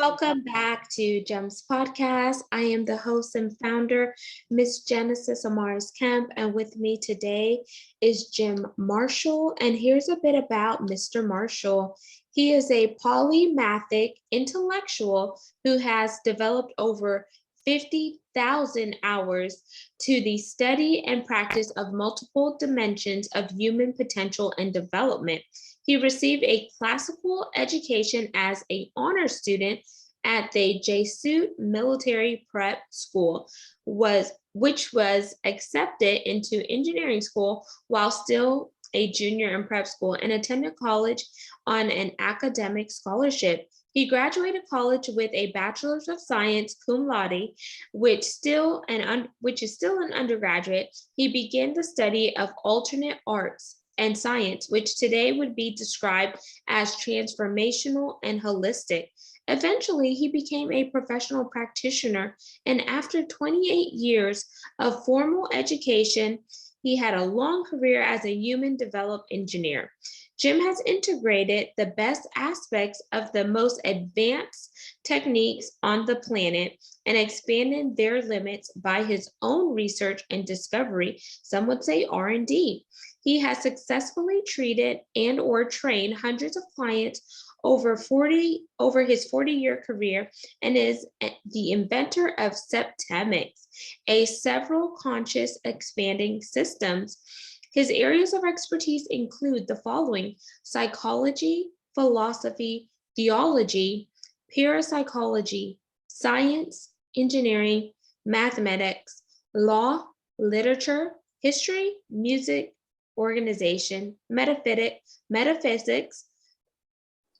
Welcome back to GEMS Podcast. I am the host and founder, Miss Genesis Amaris Kemp, and with me today is Jim Marshall. And here's a bit about Mr. Marshall. He is a polymathic intellectual who has developed over 50,000 hours to the study and practice of multiple dimensions of human potential and development. He received a classical education as an honor student at the Jesuit Military Prep School, which was accepted into engineering school while still a junior in prep school, and attended college on an academic scholarship. He graduated college with a Bachelor of Science cum laude, which is still an undergraduate. He began the study of alternate arts and science, which today would be described as transformational and holistic. Eventually, he became a professional practitioner, and after 28 years of formal education, he had a long career as a human development engineer. Jim has integrated the best aspects of the most advanced techniques on the planet and expanded their limits by his own research and discovery, some would say R&D. He has successfully treated and or trained hundreds of clients over his 40-year career and is the inventor of Septemics, a several conscious expanding systems. His areas of expertise include the following: psychology, philosophy, theology, parapsychology, science, engineering, mathematics, law, literature, history, music, organization, metaphysics,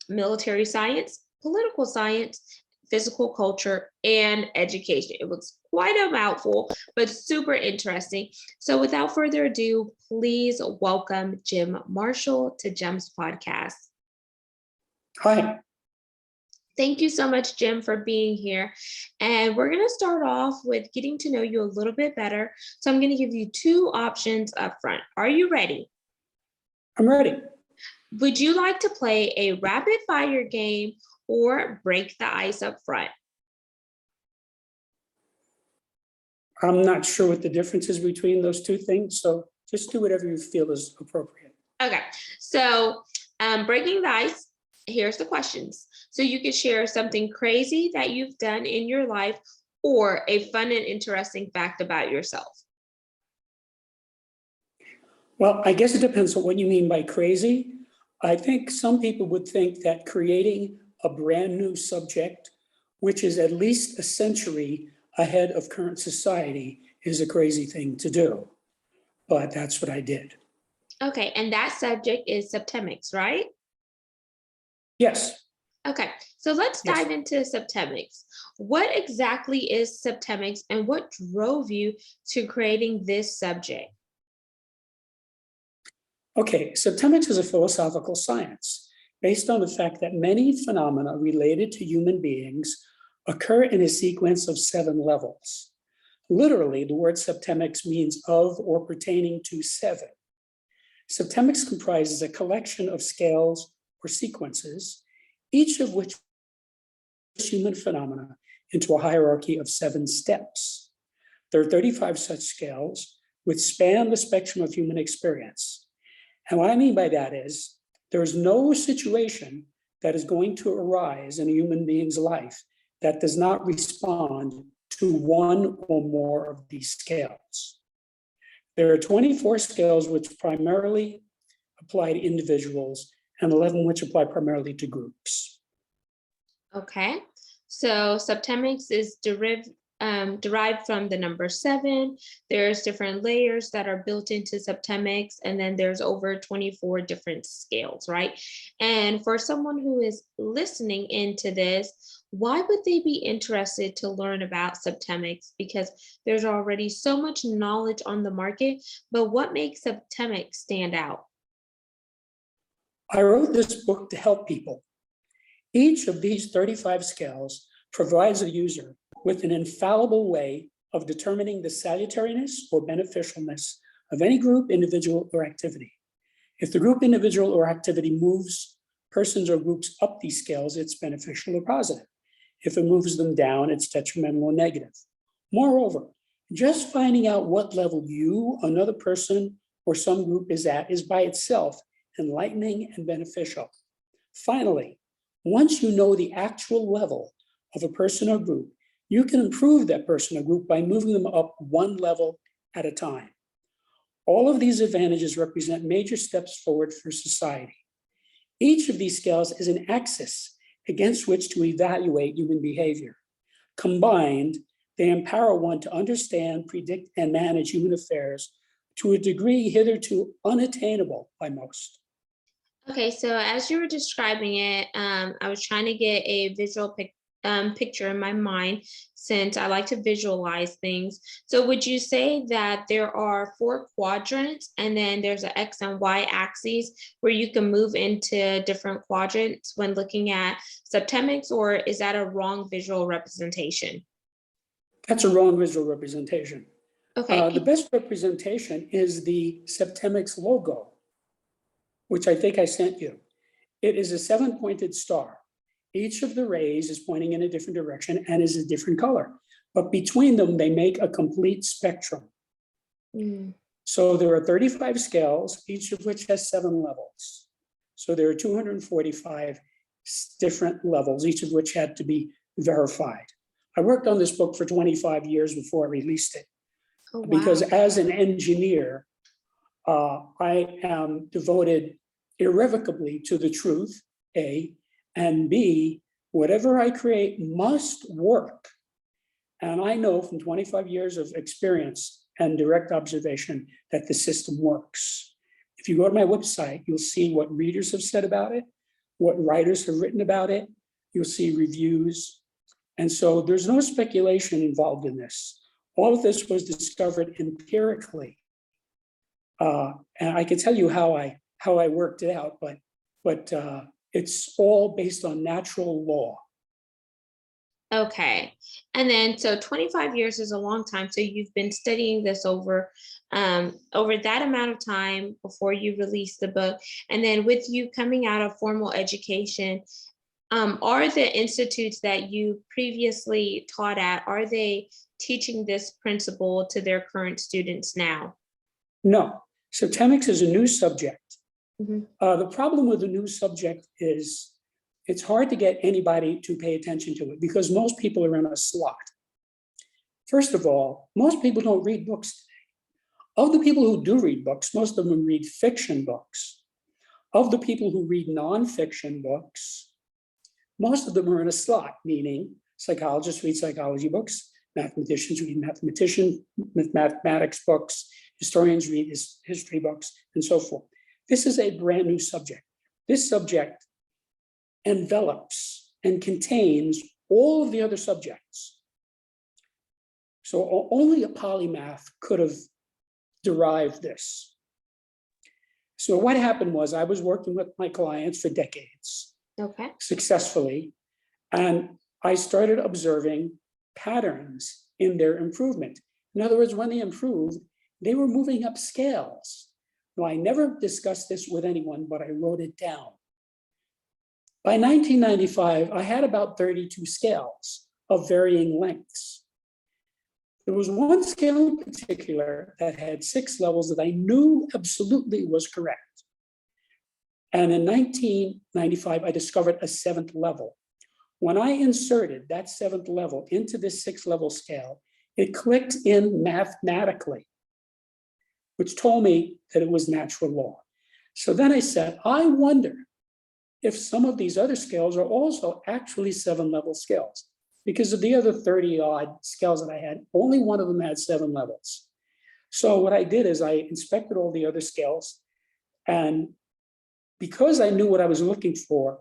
military science, political science, physical culture, and education. It was quite a mouthful, but super interesting. So without further ado, please welcome Jim Marshall to GEMS Podcast. Hi. Thank you so much, Jim, for being here. And we're going to start off with getting to know you a little bit better. So I'm going to give you two options up front. Are you ready? I'm ready. Would you like to play a rapid fire game or break the ice up front? I'm not sure what the difference is between those two things, so just do whatever you feel is appropriate. Okay, so breaking the ice, here's the questions. So you could share something crazy that you've done in your life or a fun and interesting fact about yourself. Well, I guess it depends on what you mean by crazy. I think some people would think that creating a brand new subject, which is at least a century ahead of current society, is a crazy thing to do. But that's what I did. Okay, and that subject is Septemics, right? Yes. Okay, so let's dive into Septemics. What exactly is Septemics and what drove you to creating this subject? Okay, Septemics is a philosophical science based on the fact that many phenomena related to human beings occur in a sequence of 7 levels. Literally, the word Septemics means of or pertaining to 7. Septemics comprises a collection of scales or sequences, each of which human phenomena into a hierarchy of 7 steps. There are 35 such scales which span the spectrum of human experience. And what I mean by that is there is no situation that is going to arise in a human being's life that does not respond to one or more of these scales. There are 24 scales which primarily apply to individuals and 11 which apply primarily to groups. Okay, so Septemics is derived from the number 7. There's different layers that are built into Septemics, and then there's over 24 different scales, right? And for someone who is listening into this, why would they be interested to learn about Septemics? Because there's already so much knowledge on the market, but what makes Septemics stand out? I wrote this book to help people. Each of these 35 scales provides the user with an infallible way of determining the salutariness or beneficialness of any group, individual, or activity. If the group, individual, or activity moves persons or groups up these scales, it's beneficial or positive. If it moves them down, it's detrimental or negative. Moreover, just finding out what level you, another person, or some group is at is by itself enlightening and beneficial. Finally, once you know the actual level of a person or group, you can improve that person or group by moving them up one level at a time. All of these advantages represent major steps forward for society. Each of these scales is an axis against which to evaluate human behavior. Combined, they empower one to understand, predict, and manage human affairs to a degree hitherto unattainable by most. Okay, so as you were describing it, I was trying to get a visual picture in my mind since I like to visualize things. So would you say that there are 4 quadrants and then there's an X and Y axes where you can move into different quadrants when looking at Septemics, or is that a wrong visual representation? That's a wrong visual representation. Okay. The best representation is the Septemics logo, which I think I sent you. It is a 7-pointed star. Each of the rays is pointing in a different direction and is a different color, but between them, they make a complete spectrum. Mm. So there are 35 scales, each of which has 7 levels. So there are 245 different levels, each of which had to be verified. I worked on this book for 25 years before I released it. Oh, wow. Because as an engineer, I am devoted irrevocably to the truth, A, and B, whatever I create must work. And I know from 25 years of experience and direct observation that the system works. If you go to my website, you'll see what readers have said about it, what writers have written about it. You'll see reviews. And so there's no speculation involved in this. All of this was discovered empirically. And I can tell you how I worked it out, but it's all based on natural law. Okay. And then, so 25 years is a long time. So you've been studying this over that amount of time before you released the book. And then with you coming out of formal education, are the institutes that you previously taught at, are they teaching this principle to their current students now? No, Septemics is a new subject. Mm-hmm. The problem with a new subject is it's hard to get anybody to pay attention to it because most people are in a slot. First of all, most people don't read books today. Of the people who do read books, most of them read fiction books. Of the people who read nonfiction books, most of them are in a slot, meaning psychologists read psychology books, mathematicians read mathematics books, historians read history books, and so forth. This is a brand new subject. This subject envelops and contains all of the other subjects. So only a polymath could have derived this. So what happened was I was working with my clients for decades, Okay. successfully, and I started observing patterns in their improvement. In other words, when they improved, they were moving up scales. Now, I never discussed this with anyone, but I wrote it down. By 1995, I had about 32 scales of varying lengths. There was one scale in particular that had 6 levels that I knew absolutely was correct. And in 1995, I discovered a 7th level. When I inserted that 7th level into this 6-level scale, it clicked in mathematically, which told me that it was natural law. So then I said, I wonder if some of these other scales are also actually 7-level scales. Because of the other 30-odd scales that I had, only one of them had 7 levels. So what I did is I inspected all the other scales, and because I knew what I was looking for,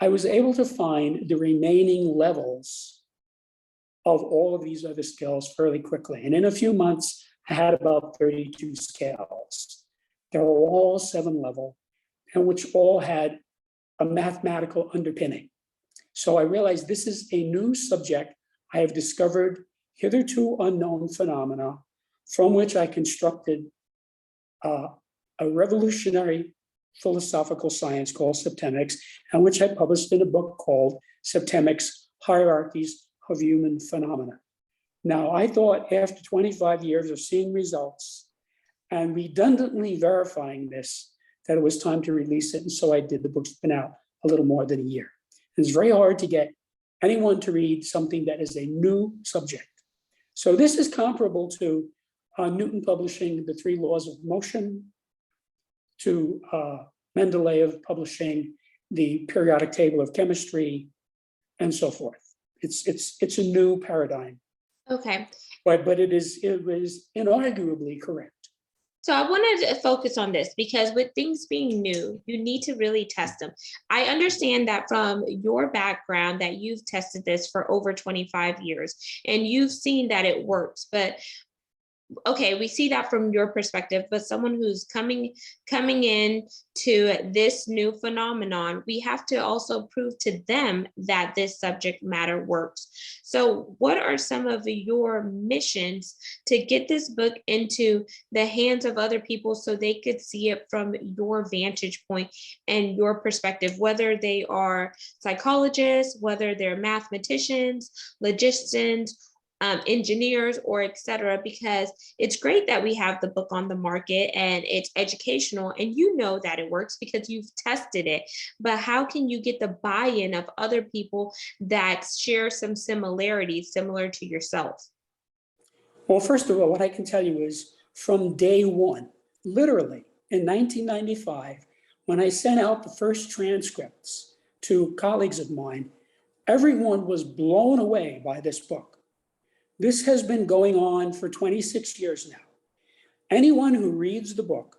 I was able to find the remaining levels of all of these other scales fairly quickly. And in a few months, I had about 32 scales. They were all 7-level, and which all had a mathematical underpinning. So I realized this is a new subject. I have discovered hitherto unknown phenomena from which I constructed a revolutionary philosophical science called Septemics, and which I published in a book called Septemics, hierarchies of human phenomena. Now, I thought after 25 years of seeing results and redundantly verifying this, that it was time to release it. And so I did. The book's been out a little more than a year. It's very hard to get anyone to read something that is a new subject. So this is comparable to Newton publishing the 3 laws of motion, to Mendeleev publishing the periodic table of chemistry, and so forth. It's a new paradigm. Okay. But it was inarguably correct. So I wanted to focus on this because with things being new, you need to really test them. I understand that from your background that you've tested this for over 25 years and you've seen that it works, but okay, we see that from your perspective, but someone who's coming in to this new phenomenon, we have to also prove to them that this subject matter works. So what are some of your missions to get this book into the hands of other people so they could see it from your vantage point and your perspective, whether they are psychologists, whether they're mathematicians, logicians, engineers, or etc., because it's great that we have the book on the market and it's educational and you know that it works because you've tested it. But how can you get the buy-in of other people that share some similarities similar to yourself? Well, first of all, what I can tell you is from day one, literally in 1995, when I sent out the first transcripts to colleagues of mine, everyone was blown away by this book. This has been going on for 26 years now. Anyone who reads the book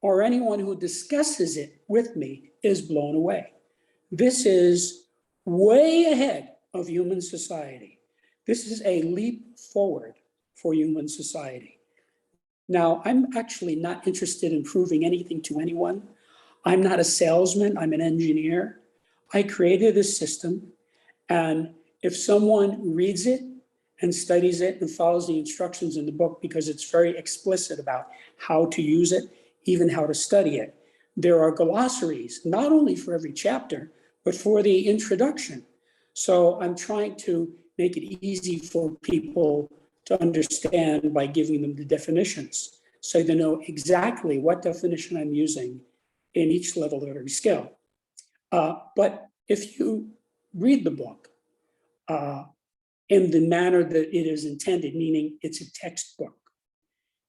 or anyone who discusses it with me is blown away. This is way ahead of human society. This is a leap forward for human society. Now, I'm actually not interested in proving anything to anyone. I'm not a salesman, I'm an engineer. I created this system, and if someone reads it and studies it and follows the instructions in the book, because it's very explicit about how to use it, even how to study it. There are glossaries, not only for every chapter, but for the introduction. So I'm trying to make it easy for people to understand by giving them the definitions, so they know exactly what definition I'm using in each level of every skill. But if you read the book, in the manner that it is intended, meaning it's a textbook.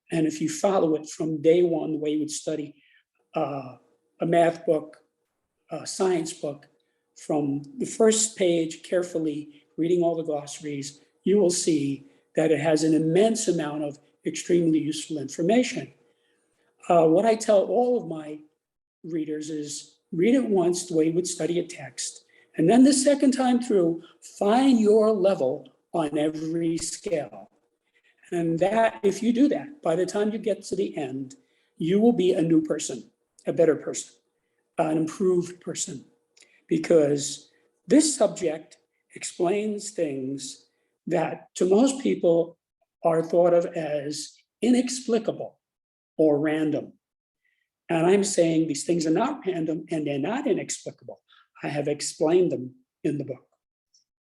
And if you follow it from day one, the way you would study a math book, a science book, from the first page, carefully reading all the glossaries, you will see that it has an immense amount of extremely useful information. What I tell all of my readers is read it once the way you would study a text. And then the second time through, find your level on every scale. And that, if you do that, by the time you get to the end, you will be a new person, a better person, an improved person, because this subject explains things that to most people are thought of as inexplicable or random. And I'm saying these things are not random and they're not inexplicable. I have explained them in the book.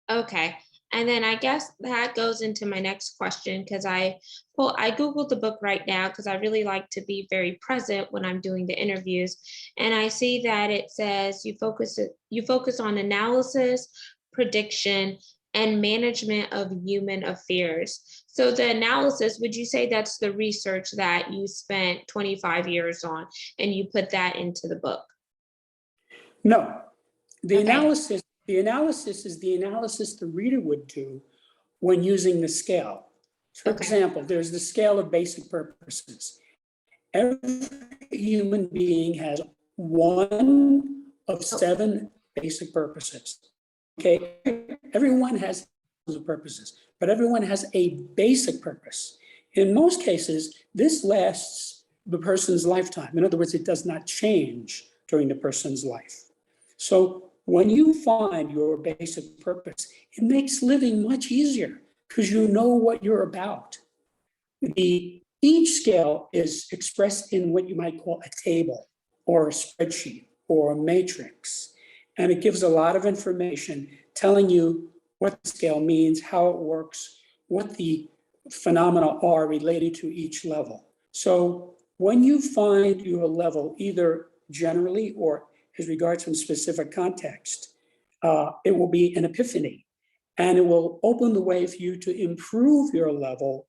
Okay. And then I guess that goes into my next question because I Googled the book right now because I really like to be very present when I'm doing the interviews. And I see that it says you focus on analysis, prediction, and management of human affairs. So the analysis, would you say that's the research that you spent 25 years on and you put that into the book? No, the Okay. analysis is the analysis the reader would do when using the scale. For Okay. example, there's the scale of basic purposes. Every human being has one of 7 basic purposes. Okay, everyone has purposes, but everyone has a basic purpose. In most cases, this lasts the person's lifetime. In other words, it does not change during the person's life. So when you find your basic purpose, it makes living much easier because you know what you're about. Each scale is expressed in what you might call a table or a spreadsheet or a matrix. And it gives a lot of information telling you what the scale means, how it works, what the phenomena are related to each level. So when you find your level, either generally or as regards some specific context, it will be an epiphany, and it will open the way for you to improve your level.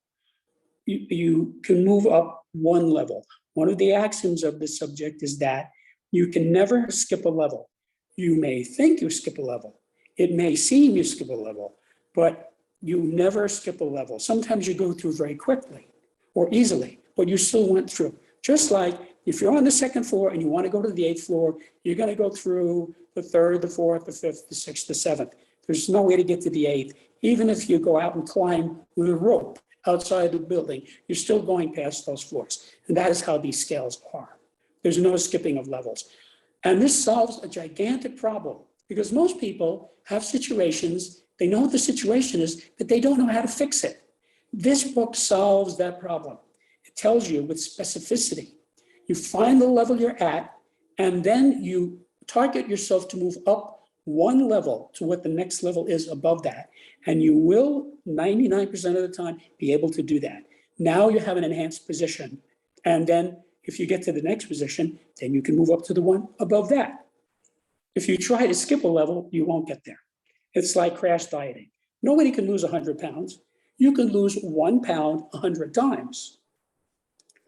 You can move up one level. One of the axioms of this subject is that you can never skip a level. You may think you skip a level. It may seem you skip a level, but you never skip a level. Sometimes you go through very quickly or easily, but you still went through. Just like if you're on the second floor and you want to go to the 8th floor, you're going to go through the 3rd, the 4th, the 5th, the 6th, the 7th. There's no way to get to the 8th. Even if you go out and climb with a rope outside the building, you're still going past those floors. And that is how these scales are. There's no skipping of levels. And this solves a gigantic problem because most people have situations, they know what the situation is, but they don't know how to fix it. This book solves that problem. It tells you with specificity. You find the level you're at, and then you target yourself to move up one level to what the next level is above that. And you will 99% of the time be able to do that. Now you have an enhanced position. And then if you get to the next position, then you can move up to the one above that. If you try to skip a level, you won't get there. It's like crash dieting. Nobody can lose 100 pounds. You can lose 1 pound 100 times.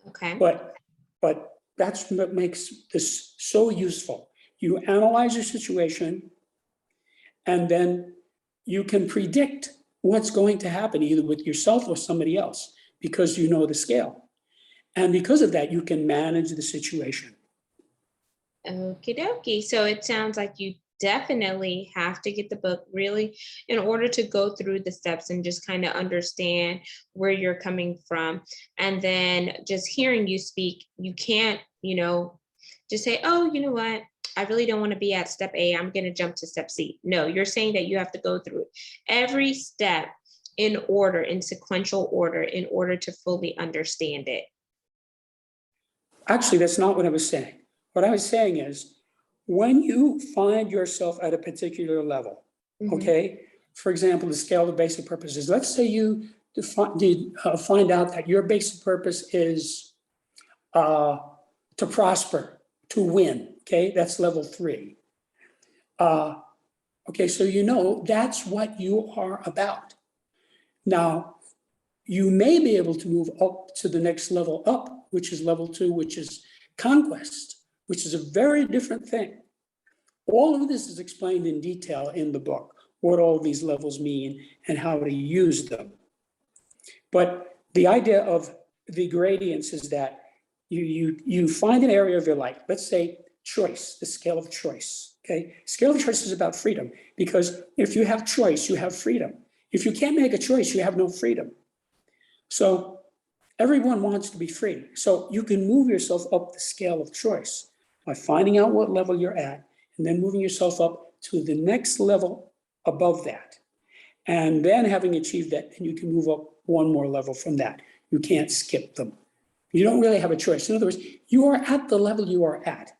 Okay. But that's what makes this so useful. You analyze your situation, and then you can predict what's going to happen either with yourself or somebody else because you know the scale. And because of that, you can manage the situation. Okie dokie. So it sounds like you definitely have to get the book really in order to go through the steps and just kind of understand where you're coming from. And then just hearing you speak, you can't, just say, oh, you know what? I really don't want to be at step A. I'm going to jump to step C. No, you're saying that you have to go through every step in order, in sequential order, in order to fully understand it. Actually, that's not what I was saying. What I was saying is when you find yourself at a particular level, okay, for example, the scale of basic purposes, let's say you find out that your basic purpose is to prosper, to win, okay, that's level 3. Okay, so that's what you are about. Now, you may be able to move up to the next level up, which is level 2, which is conquest, which is a very different thing. All of this is explained in detail in the book, what all these levels mean and how to use them. But the idea of the gradients is that you find an area of your life, let's say choice, the scale of choice, okay? Scale of choice is about freedom because if you have choice, you have freedom. If you can't make a choice, you have no freedom. So everyone wants to be free. So you can move yourself up the scale of choice by finding out what level you're at and then moving yourself up to the next level above that. And then having achieved that, then you can move up one more level from that. You can't skip them. You don't really have a choice. In other words, you are at the level you are at.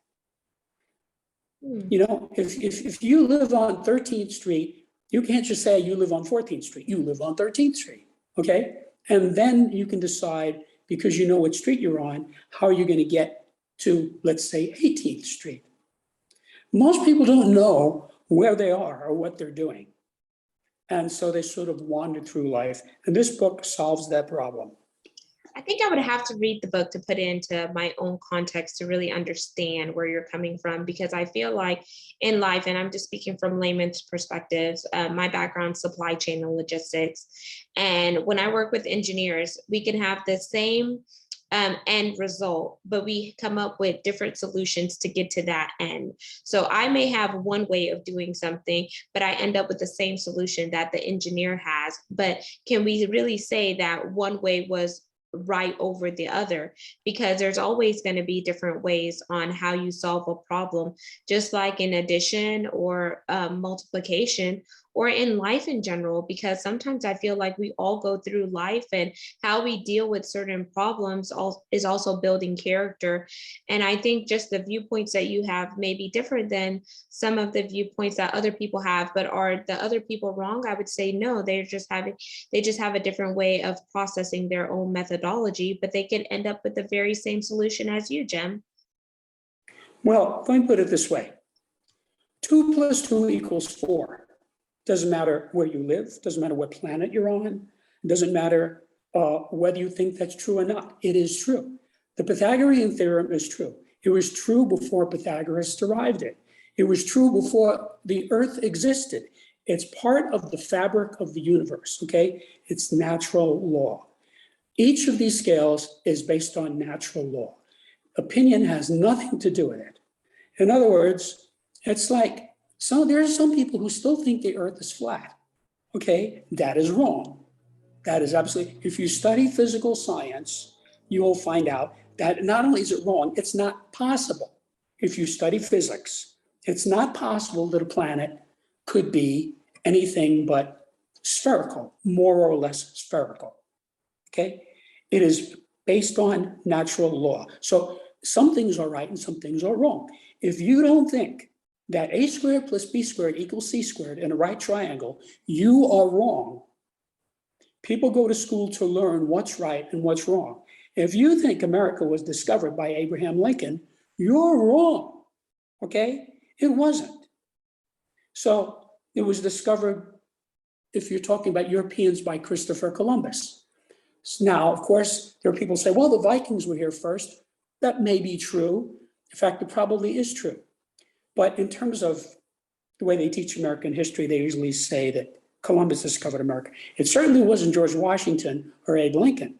If you live on 13th Street, you can't just say you live on 14th Street. You live on 13th Street, okay? And then you can decide, because you know what street you're on, how you're going to get to, let's say, 18th Street. Most people don't know where they are or what they're doing. And so they sort of wander through life. And this book solves that problem. I think I would have to read the book to put into my own context to really understand where you're coming from, because I feel like in life, and I'm just speaking from layman's perspectives, my background, supply chain and logistics. And when I work with engineers, we can have the same end result, but we come up with different solutions to get to that end. So I may have one way of doing something, but I end up with the same solution that the engineer has. But can we really say that one way was right over the other? Because there's always going to be different ways on how you solve a problem. Just like in addition or multiplication, or in life in general, because sometimes I feel like we all go through life and how we deal with certain problems is also building character. And I think just the viewpoints that you have may be different than some of the viewpoints that other people have, but are the other people wrong? I would say no, they just have a different way of processing their own methodology, but they can end up with the very same solution as you, Jem. Well, let me put it this way. 2 plus 2 equals 4. Doesn't matter where you live, doesn't matter what planet you're on, doesn't matter whether you think that's true or not. It is true. The Pythagorean theorem is true. It was true before Pythagoras derived it. It was true before the earth existed. It's part of the fabric of the universe, okay? It's natural law. Each of these scales is based on natural law. Opinion has nothing to do with it. In other words, it's like, there are some people who still think the earth is flat. Okay, that is wrong. That is absolutely, if you study physical science, you will find out that not only is it wrong, it's not possible. If you study physics, it's not possible that a planet could be anything but spherical, more or less spherical. Okay, it is based on natural law. So some things are right and some things are wrong. If you don't think that a squared plus b squared equals c squared in a right triangle, you are wrong. People go to school to learn what's right and what's wrong. If you think America was discovered by Abraham Lincoln, you're wrong, okay? It wasn't. So it was discovered, if you're talking about Europeans, by Christopher Columbus. So now, of course, there are people who say, well, the Vikings were here first. That may be true. In fact, it probably is true. But in terms of the way they teach American history, they usually say that Columbus discovered America. It certainly wasn't George Washington or Abe Lincoln.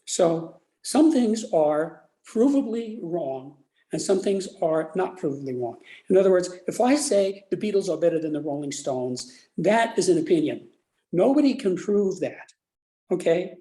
So some things are provably wrong and some things are not provably wrong. In other words, if I say the Beatles are better than the Rolling Stones, that is an opinion. Nobody can prove that, okay?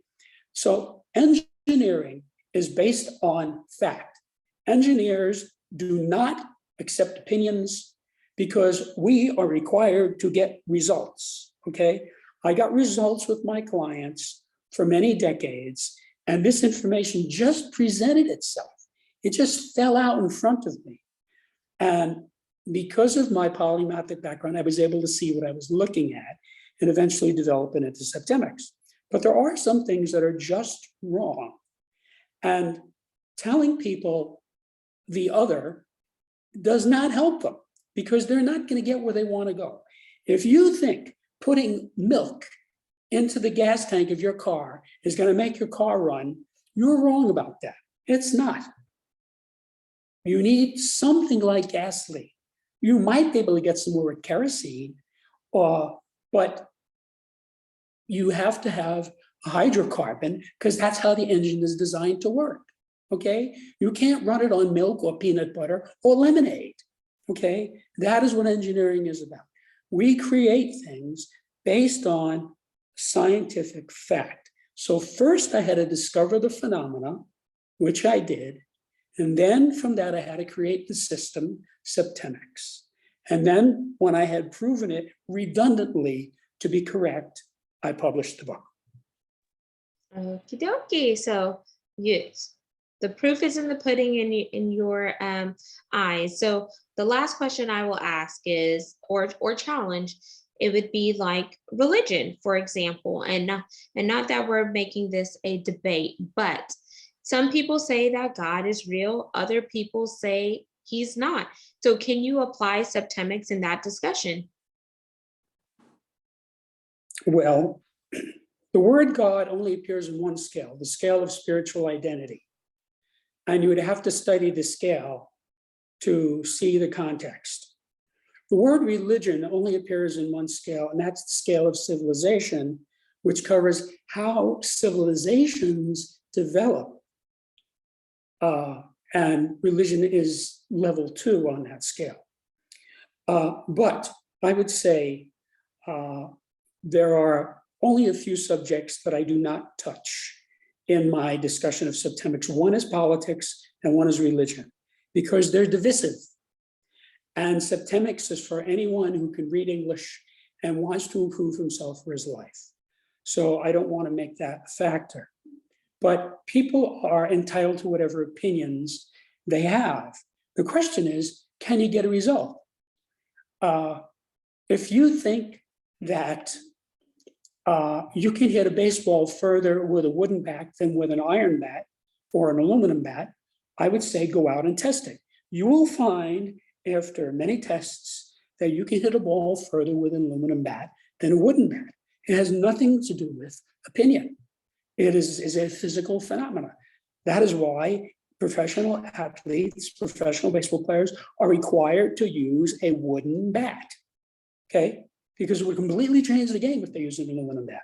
So engineering is based on fact. Engineers do not accept opinions because we are required to get results, okay? I got results with my clients for many decades, and this information just presented itself. It just fell out in front of me. And because of my polymathic background, I was able to see what I was looking at and eventually develop it into Septemics. But there are some things that are just wrong. And telling people the other does not help them because they're not going to get where they want to go. If you think putting milk into the gas tank of your car is going to make your car run, you're wrong about that. It's not. You need something like gasoline. You might be able to get some more kerosene, but you have to have a hydrocarbon because that's how the engine is designed to work, okay? You can't run it on milk or peanut butter or lemonade, okay? That is what engineering is about. We create things based on scientific fact. So first I had to discover the phenomena, which I did. And then from that, I had to create the system, Septemics. And then when I had proven it redundantly to be correct, I published the book. Okie dokie. So yes, the proof is in the pudding in your eyes. So the last question I will ask is, or challenge, it would be like religion, for example, and not that we're making this a debate, but some people say that God is real, other people say he's not. So can you apply Septemics in that discussion? Well, the word God only appears in one scale, the scale of spiritual identity. And you would have to study the scale to see the context. The word religion only appears in one scale, and that's the scale of civilization, which covers how civilizations develop. And religion is level 2 on that scale. But I would say there are only a few subjects that I do not touch in my discussion of Septemics. One is politics and one is religion, because they're divisive. And Septemics is for anyone who can read English and wants to improve himself or his life. So I don't want to make that a factor. But people are entitled to whatever opinions they have. The question is, can you get a result? If you think that you can hit a baseball further with a wooden bat than with an iron bat or an aluminum bat, I would say go out and test it. You will find after many tests that you can hit a ball further with an aluminum bat than a wooden bat. It has nothing to do with opinion. It is a physical phenomenon. That is why professional athletes, professional baseball players are required to use a wooden bat, okay? Because it would completely change the game if they use an aluminum bat.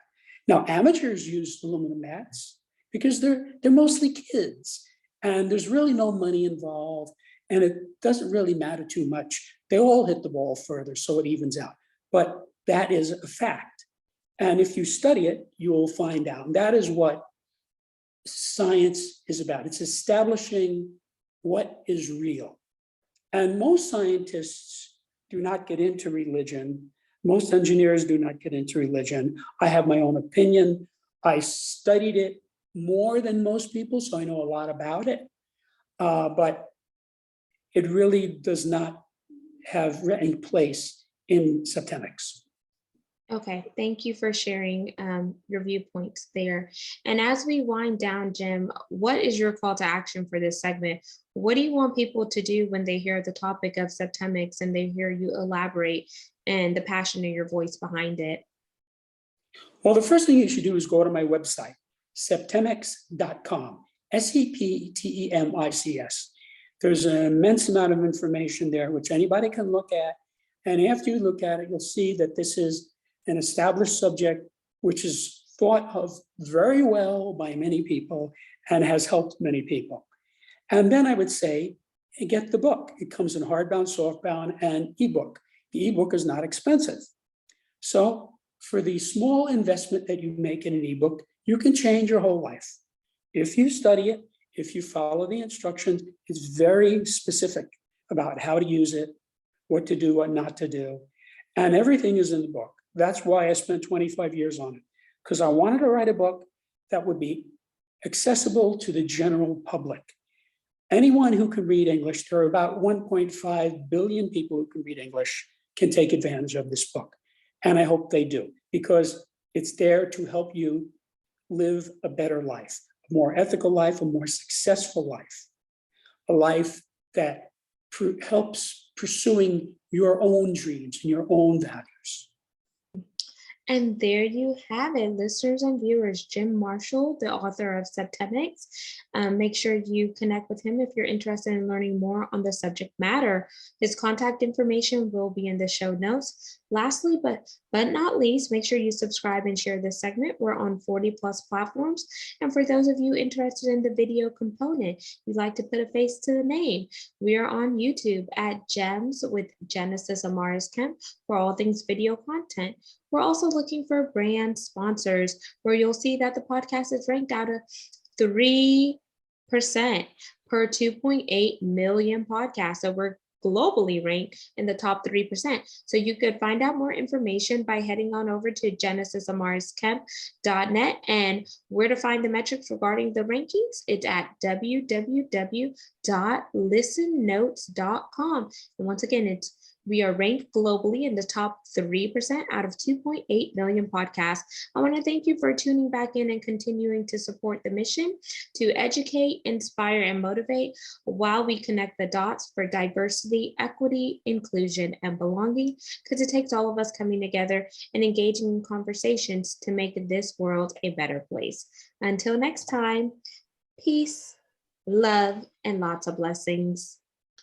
Now, amateurs use aluminum bats because they're mostly kids and there's really no money involved and it doesn't really matter too much. They all hit the ball further, so it evens out. But that is a fact. And if you study it, you will find out. And that is what science is about. It's establishing what is real. And most scientists do not get into religion. Most engineers do not get into religion. I have my own opinion. I studied it more than most people, so I know a lot about it. But it really does not have any place in Septemics. Okay, thank you for sharing your viewpoints there. And as we wind down, Jim, what is your call to action for this segment? What do you want people to do when they hear the topic of Septemics and they hear you elaborate and the passion of your voice behind it? Well, the first thing you should do is go to my website, septemics.com, SEPTEMICS. There's an immense amount of information there, which anybody can look at. And after you look at it, you'll see that this is an established subject, which is thought of very well by many people and has helped many people. And then I would say, get the book. It comes in hardbound, softbound, and ebook. The ebook is not expensive. So for the small investment that you make in an ebook, you can change your whole life. If you study it, if you follow the instructions, it's very specific about how to use it, what to do, what not to do. And everything is in the book. That's why I spent 25 years on it, because I wanted to write a book that would be accessible to the general public. Anyone who can read English, there are about 1.5 billion people who can read English, can take advantage of this book. And I hope they do, because it's there to help you live a better life, a more ethical life, a more successful life, a life that helps pursuing your own dreams and your own values. And there you have it, listeners and viewers. Jim Marshall, the author of Septemics. Make sure you connect with him if you're interested in learning more on the subject matter. His contact information will be in the show notes. Lastly, but not least, make sure you subscribe and share this segment. We're on 40+ platforms. And for those of you interested in the video component, you'd like to put a face to the name, we are on YouTube at Gems with Genesis Amaris Kemp for all things video content. We're also looking for brand sponsors, where you'll see that the podcast is ranked out of 3% per 2.8 million podcasts. So we're globally ranked in the top 3%. So you could find out more information by heading on over to genesisamarisKemp.net, and where to find the metrics regarding the rankings, it's at www.listennotes.com. And once again, we are ranked globally in the top 3% out of 2.8 million podcasts. I want to thank you for tuning back in and continuing to support the mission to educate, inspire, and motivate while we connect the dots for diversity, equity, inclusion, and belonging, because it takes all of us coming together and engaging in conversations to make this world a better place. Until next time, peace, love, and lots of blessings.